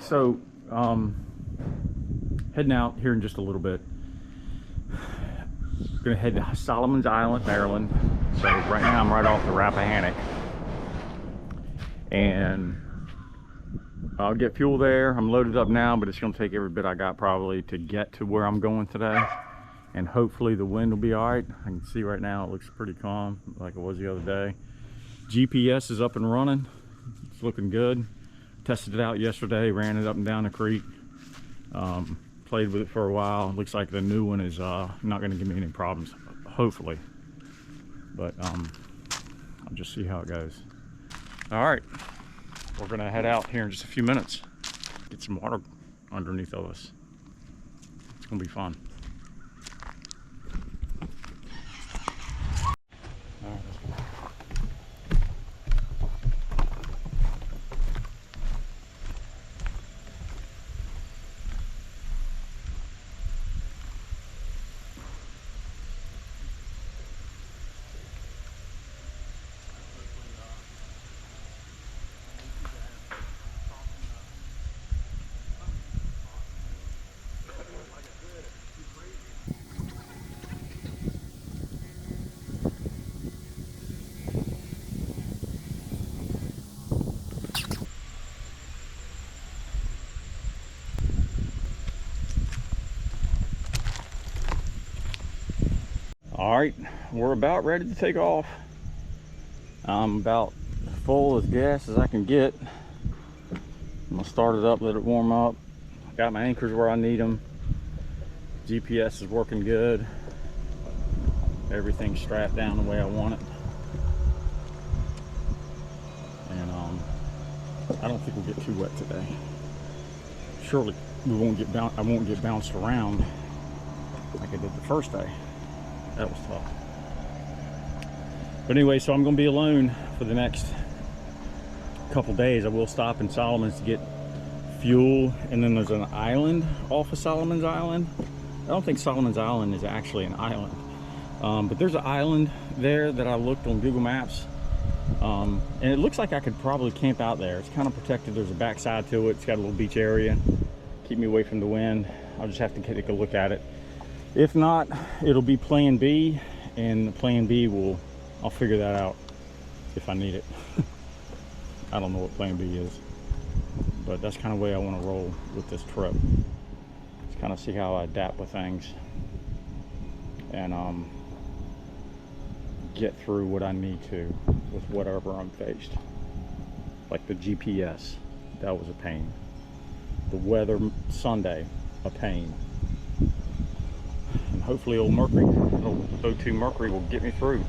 So heading out here in just a little bit. Gonna head to Solomon's Island, Maryland. So right now I'm right off the Rappahannock, and I'll get fuel there. I'm loaded up now, but it's gonna take every bit I got probably to get to where I'm going today. And hopefully the wind will be all right. I can see right now it looks pretty calm like it was the other day. GPS is up and running. It's looking good. Tested it out yesterday, ran it up and down the creek. Played with it for a while. Looks like the new one is not going to give me any problems, hopefully. But I'll just see how it goes. All right, we're going to head out here in just a few minutes. Get some water underneath of us. It's going to be fun. All right, we're about ready to take off. I'm about full as gas as I can get. I'm gonna start it up, let it warm up. Got my anchors where I need them. GPS is working good. Everything's strapped down the way I want it. And I don't think we'll get too wet today. Surely we won't get I won't get bounced around like I did the first day. That was tough. But anyway, so I'm going to be alone for the next couple days. I will stop in Solomon's to get fuel, and then there's an island off of Solomon's Island. I don't think Solomon's Island is actually an island, but there's an island there that I looked on Google Maps, and it looks like I could probably camp out there. It's kind of protected. There's a backside to it. It's got a little beach area, keep me away from the wind. I'll just have to take a look at it. If not, it'll be plan B, and plan B I'll figure that out if I need it. I don't know what plan B is, but that's kind of the way I want to roll with this trip. Just kind of see how I adapt with things, and get through what I need to with whatever I'm faced. Like the GPS, that was a pain. The weather Sunday, a pain. And hopefully old Mercury, old O2 Mercury will get me through.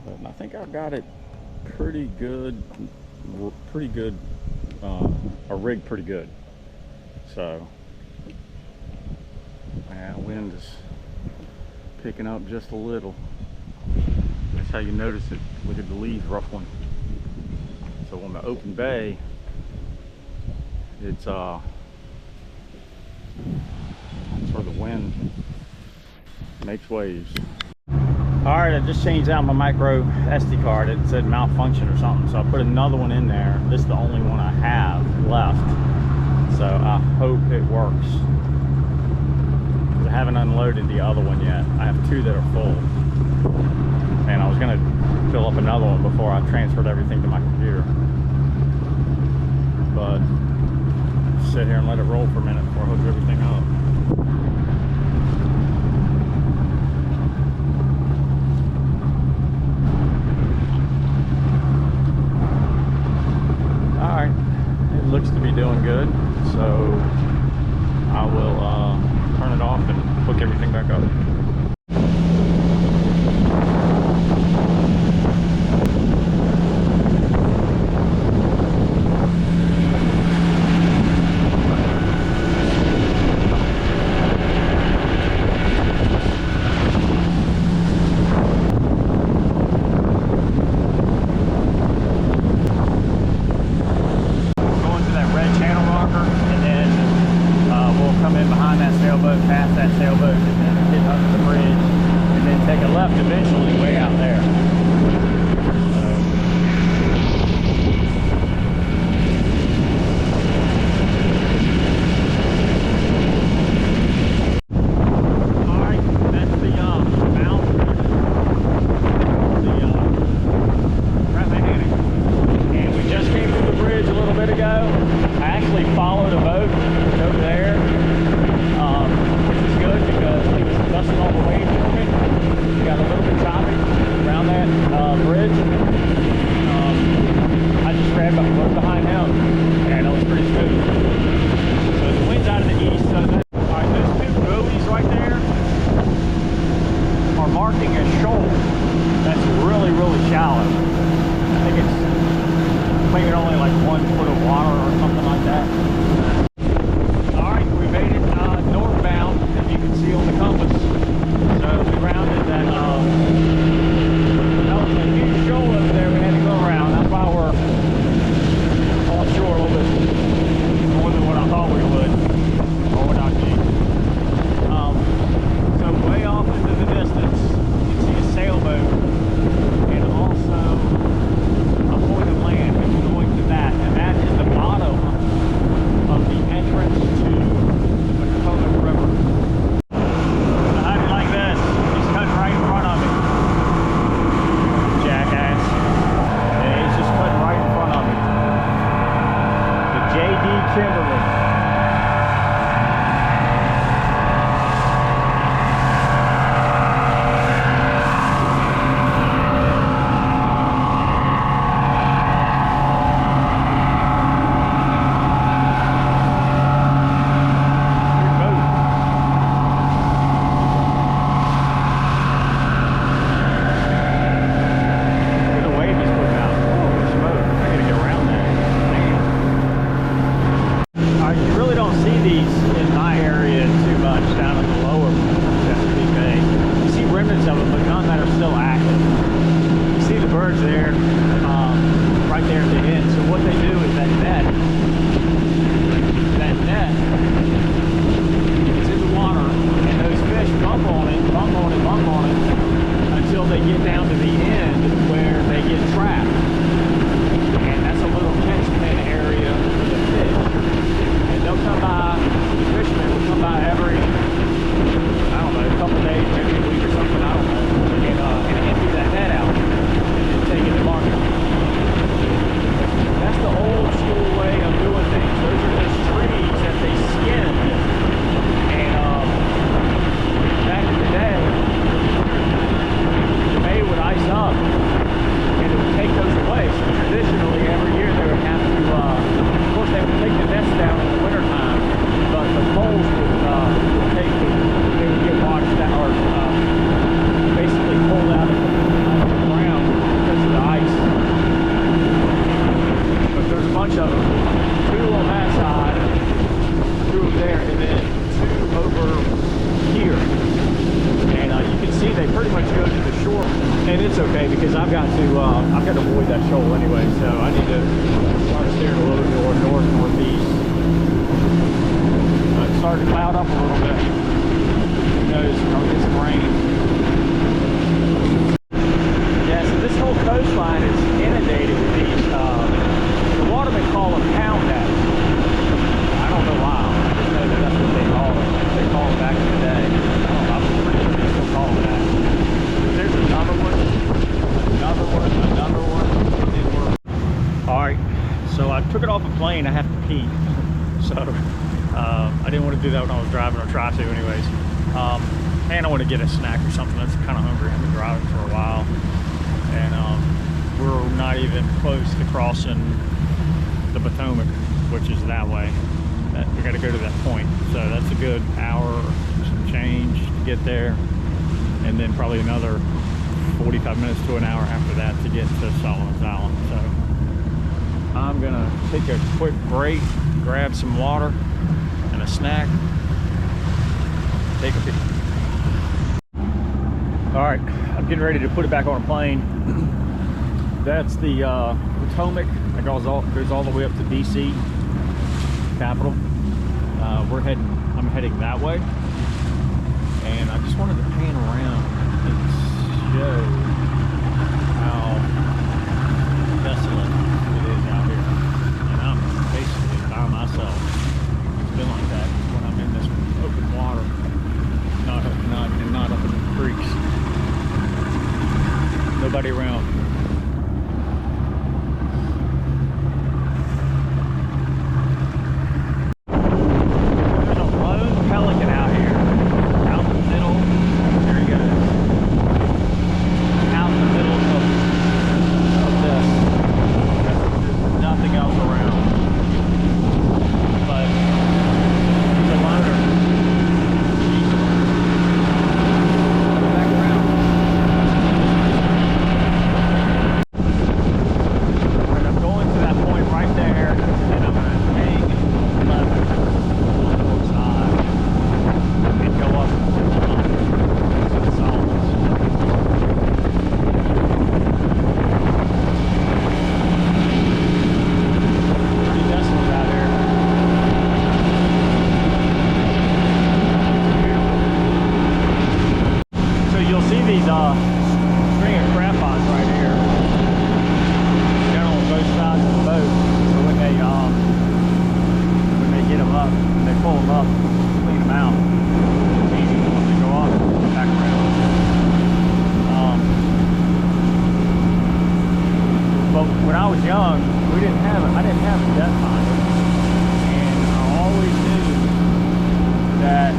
But I think I've got it pretty good, a rig pretty good. So, yeah, wind is picking up just a little. That's how you notice it. Look at the leaves ruffling. So on the open bay, it's where the wind makes waves. All right, I just changed out my micro SD card. It said malfunction or something, so I put another one in there. This is the only one I have left, so I hope it works. I haven't unloaded the other one yet. I have two that are full, and I was gonna fill up another one before I transferred everything to my computer, but sit here and let it roll for a minute before I hook everything up. All right, it looks to be doing good, so I will turn it off and hook everything back up. Past that sailboat and then hit up like 1 foot of water or something like that. Alright, we made it northbound, as you can see on the compass. So we rounded that, that was a huge shoal over there we had to go around. That's why we're offshore a little bit more than what I thought we would. Or what I did. So way off into the distance, you can see a sailboat and also a point of land. We'll be going to that. And that is the bottom of the entrance to the Chesapeake River. How do you like this? He's cutting right in front of me. Jackass. Yeah, he's just cutting right in front of me. The J.D. Kimberly. I've got to avoid that shoal anyway, so I need to start steering a little bit more north-northeast. It's starting to cloud up a little bit. Who knows, probably get some rain. Yeah, so this whole coastline is inundated with these, the watermen call them pound nets. I don't know why, I just know that that's what they call them. They call them back in the day. I don't know, I'm pretty sure they still call them that. There's another one. Another one, and then we're... Alright, so I took it off a plane. I have to pee. So, I didn't want to do that when I was driving, or try to anyways. And I want to get a snack or something. That's kind of hungry. I've been driving for a while. And we're not even close to crossing the Potomac, which is that way. We got to go to that point. So that's a good hour, some change to get there. And then probably another 45 minutes to an hour after that to get to Solomon's Island. So I'm gonna take a quick break, grab some water and a snack, take a pee. All right, I'm getting ready to put it back on a plane. That's the Potomac that goes all the way up to DC, capital. I'm heading that way, and I just wanted to pan around and show how desolate it is out here. And I'm basically by myself. It's been like that when I'm in this open water, not up in the creeks. Nobody around. I was young, I didn't have a depth finder, and I always knew that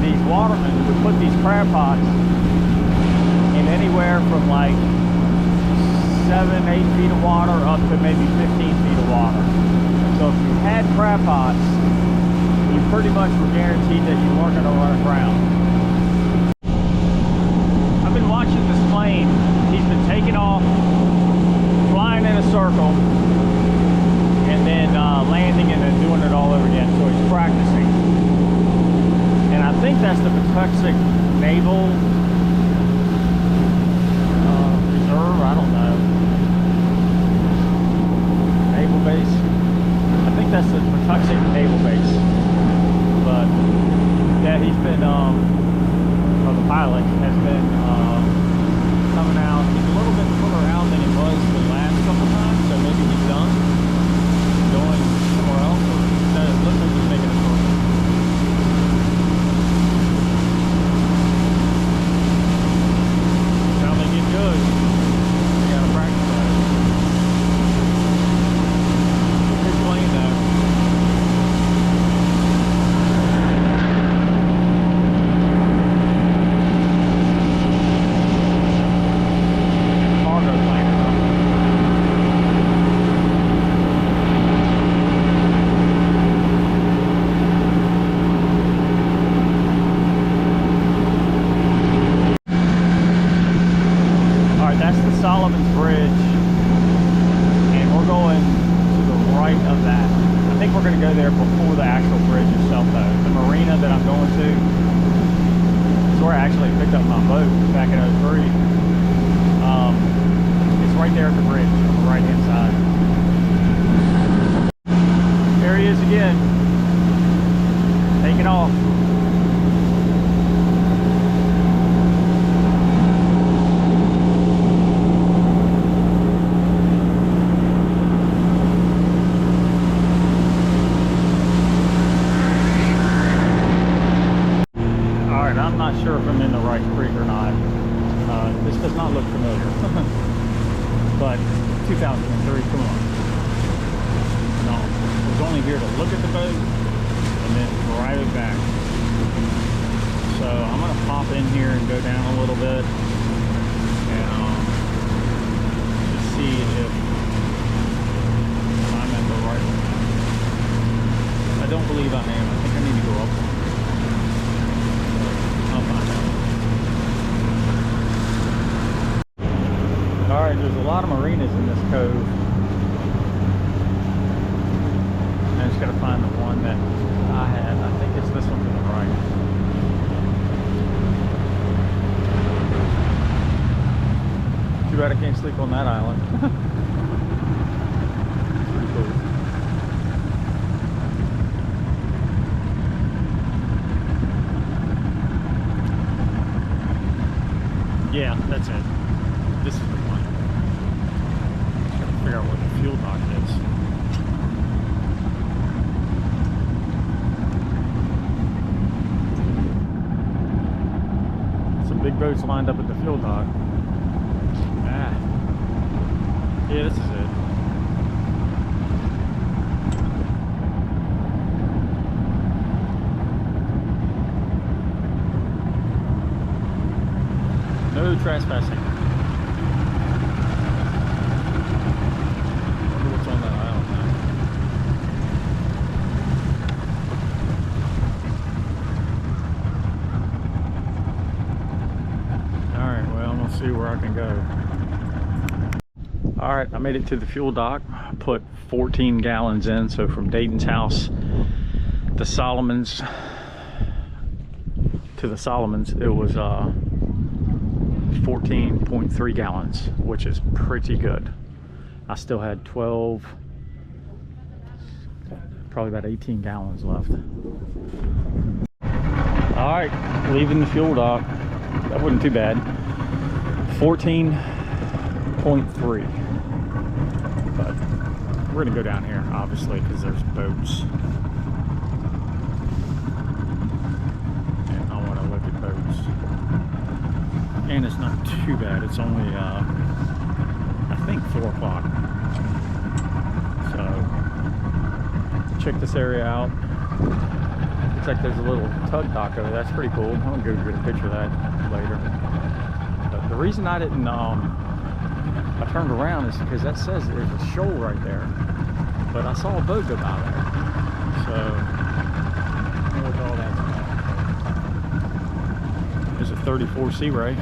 these watermen would put these crab pots in anywhere from like 7-8 feet of water up to maybe 15 feet of water. So if you had crab pots, you pretty much were guaranteed that you weren't going to run aground. I've been watching this plane. He's been taking off, flying in a circle, and then landing and then doing it all over again. So he's practicing. And I think that's the Chesapeake Naval Reserve. I don't know. Naval base. I think that's the Chesapeake Naval Base. But yeah, he's been, or the pilot has been coming out. He's a little bit further out than he was the last couple times, so maybe he's done going somewhere else. No, it looks like he's making a circle. That's how they get good. You gotta practice that. Good plane though. I'm not sure if I'm in the right creek or not. This does not look familiar. But 2003, come on. No, I was only here to look at the boat and then drive it back. So I'm going to pop in here and go down a little bit and just see if I'm at the right one. I don't believe I am. I think I need to go up one. Alright, there's a lot of marinas in this cove. I just gotta find the one that I had. I think it's this one to the right. Too bad I can't sleep on that island. It's pretty cool. Yeah, that's it. This is the one. Just gotta figure out what the fuel dock is. Some big boats lined up at the fuel dock. Ah. Yeah, this is it. No trespassing. Wonder what's on that island now. Alright, well, I'm gonna see where I can go. Alright, I made it to the fuel dock. I put 14 gallons in, so from Dayton's house to Solomon's it was 14.3 gallons, which is pretty good. I still had 12, probably about 18 gallons left. All right, leaving the fuel dock. That wasn't too bad. 14.3. But we're gonna go down here, obviously, because there's boats. And I want to look at boats. And it's not too bad. It's only 4 o'clock. So check this area out. Looks like there's a little tug dock over there. That's pretty cool. I'm gonna go get a picture of that later. But the reason I didn't I turned around is because that says there's a shoal right there, but I saw a boat go by there. So I don't know what all that's about. There's a 34 Sea Ray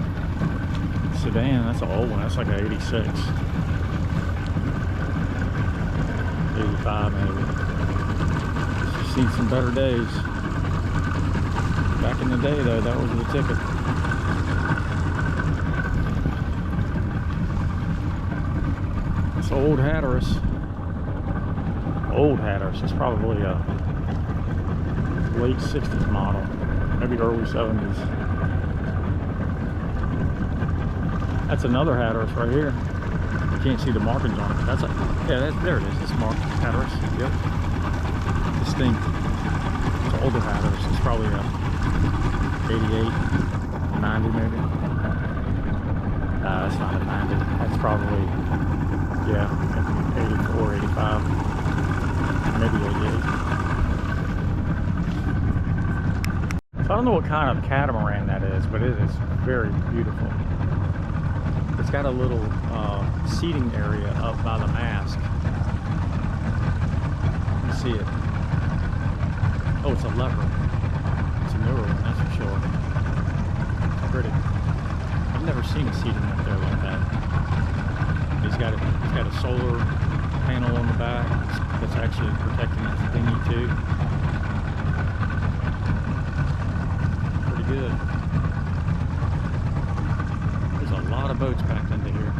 sedan. That's an old one. That's like an 86, 85 maybe. She's seen some better days. Back in the day though, that was the ticket. It's old Hatteras. Old Hatteras. It's probably a late 60s model, maybe early 70s. That's another Hatteras right here. You can't see the markings on it. That's a, yeah, there it is. It's marked Hatteras. Yep. Distinct. It's an older Hatteras. It's probably a 88, 90 maybe. That's not a 90. That's probably, yeah, 84, 85, maybe 88. So I don't know what kind of catamaran that is, but it is very beautiful. It's got a little seating area up by the mast. You see it. Oh, it's a lever. It's a newer one, that's for sure. Pretty. I've never seen a seating up there like that. He's got a solar panel on the back that's actually protecting that thingy too. Pretty good. There's a lot of boats packed into here.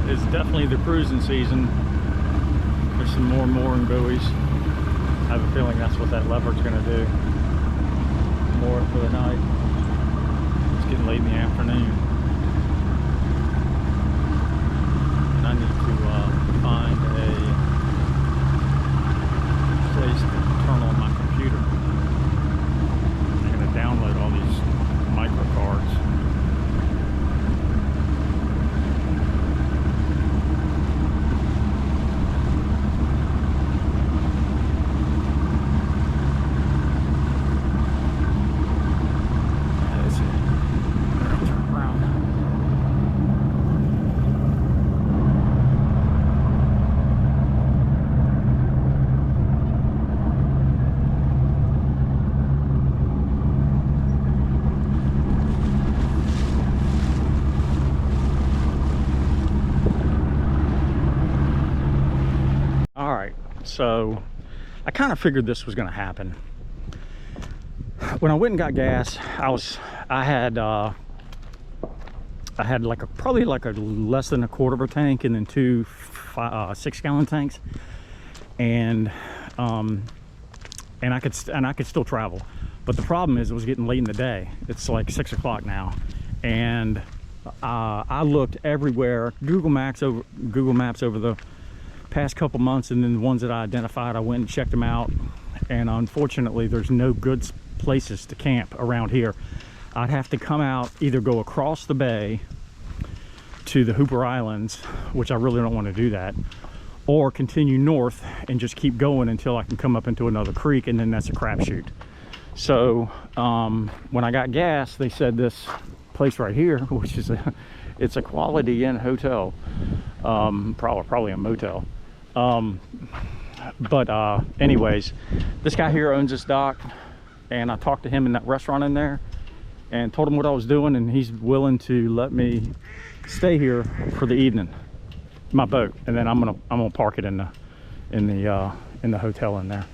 It's definitely the cruising season. There's some more mooring buoys. I have a feeling that's what that lever's going to do. Moor it for the night. It's getting late in the afternoon. And I need to find a place to turn on my computer. I'm going to download all these micro cards. So I kind of figured this was going to happen. When I went and got gas, I had like probably like a less than a quarter of a tank, and then two 6-gallon tanks, and I could still travel. But the problem is it was getting late in the day. It's like 6 o'clock now, and I looked everywhere. Google Maps over the past couple months, and then the ones that I identified, I went and checked them out, and unfortunately there's no good places to camp around here. I'd have to come out, either go across the bay to the Hooper Islands, which I really don't want to do that, or continue north and just keep going until I can come up into another creek, and then that's a crapshoot. So when I got gas, they said this place right here, which is it's a Quality Inn hotel, probably a motel. Anyways, this guy here owns this dock, and I talked to him in that restaurant in there and told him what I was doing, and he's willing to let me stay here for the evening, my boat, and then I'm gonna park it in the hotel in there.